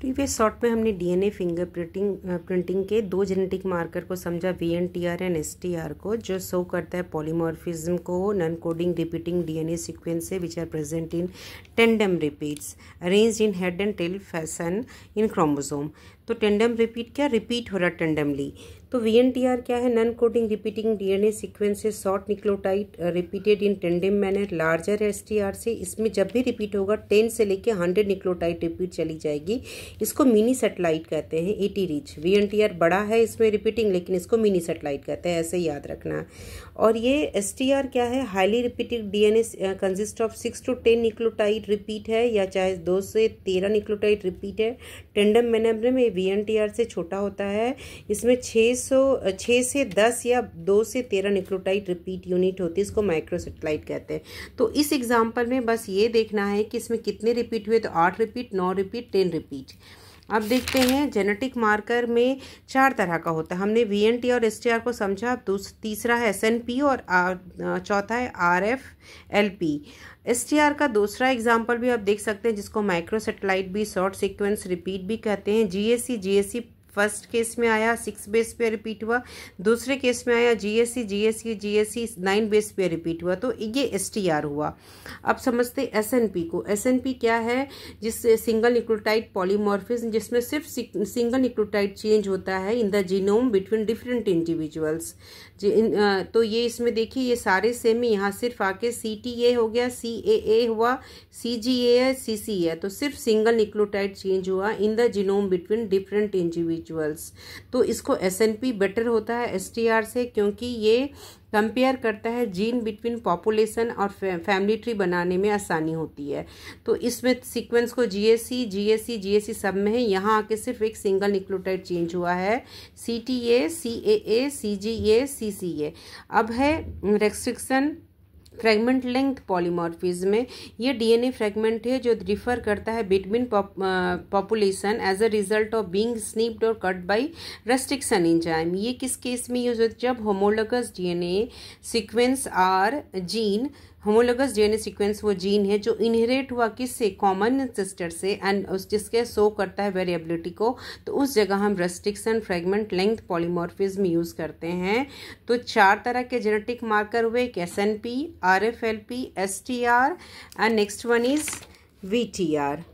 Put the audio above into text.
Previous short में हमने DNA finger printing के दो जेनेटिक मार्कर को समझा, वीएनटीआर एंड एसटीआर को, जो शो करता है पॉलीमॉर्फिज्म को non coding repeating DNA sequence से which are present in tandem repeats arranged in head and tail fashion in chromosome. तो टेंडम रिपीट क्या, रिपीट हो रहा टेंडमली। तो वीएनटीआर क्या है, non coding repeating DNA sequence है, short nucleotide repeated in tandem manner, larger STR से। इसमें जब भी रिपीट होगा 10 से लेके 100 न्यूक्लियोटाइड रिपीट चली जाएगी। इसको मिनी सेटेलाइट कहते हैं, 80 रीच। वीएनटीआर बड़ा है इसमें रिपीटिंग, लेकिन इसको मिनी सेटेलाइट कहते हैं, ऐसे ही याद रखना है। और ये एसटीआर क्या है, highly repeated DNA consist of 6 to 10 nucleotide repeat है, या चाहे 2 से 13 न्यूक्लियोटाइड रिपीट है। टेंडम मैनर में वीएनटीआर से छोटा होता है, इसमें 6 से 10 या 2 से 13 न्यूक्लियोटाइड रिपीट यूनिट होती है, इसको माइक्रोसेटेलाइट कहते हैं। तो इस एग्जांपल में बस ये देखना है कि इसमें कितने रिपीट हुए, तो 8 रिपीट, 9 रिपीट, 10 रिपीट। अब देखते हैं जेनेटिक मार्कर में 4 तरह का होता है। हमने वीएनटी और एसटीआर को समझा। तीसरा है एसएनपी और चौथा है आरएफएलपी। एसटीआर का दूसरा एग्जाम्पल भी आप देख सकते हैं, जिसको माइक्रोसेटेलाइट भी, शॉर्ट सीक्वेंस रिपीट भी कहते हैं। जीएससी फर्स्ट केस में आया 6 बेस पे रिपीट हुआ, दूसरे केस में आया जीएससी 9 बेस पे रिपीट हुआ, तो ये एसटीआर हुआ। अब समझते एसएनपी को। एसएनपी क्या है, जिससे सिंगल न्यूक्लियोटाइड पॉलीमॉर्फिज्म, जिसमें सिर्फ सिंगल न्यूक्लियोटाइड चेंज होता है in the genome between different individuals. तो ये इसमें देखिए ये सारे सेम ही, यहाँ सिर्फ आके सीटीए हो गया, सीएए हुआ, सीजीए है, सीसी है, तो सिर्फ सिंगल न्यूक्लियोटाइड चेंज हुआ in the genome between different individuals. तो इसको एसएनपी बेटर होता है एसटीआर से, क्योंकि ये कंपेयर करता है जीन बिटवीन पॉपुलेशन और फैमिली ट्री बनाने में आसानी होती है। तो इसमें सीक्वेंस को जीएससी सब में है, यहाँ आके सिर्फ एक सिंगल न्यूक्लियोटाइड चेंज हुआ है, सीटीए, सीएए, सीजीए, सीसीए। अब है रेस्ट्रिक्शन फ्रेगमेंट लेंथ पॉलीमॉर्फिज्म में। ये डीएनए फ्रेगमेंट है जो डिफर करता है between population as a result of being snipped और कट बाय रेस्ट्रिक्शन एंजाइम। ये किस केस में यूज होता है, जब homologous DNA sequence are gene, homologous DNA sequence वो जीन है जो इनहेरिट हुआ किससे, कॉमन एंसेस्टर से, एंड जिसके शो करता है वेरिएबिलिटी को, तो उस जगह हम restriction fragment length polymorphism use करते हैं। तो 4 तरह के जेनेटिक मार्कर हुए, SNP, RFLP, STR, and next one is VNTR.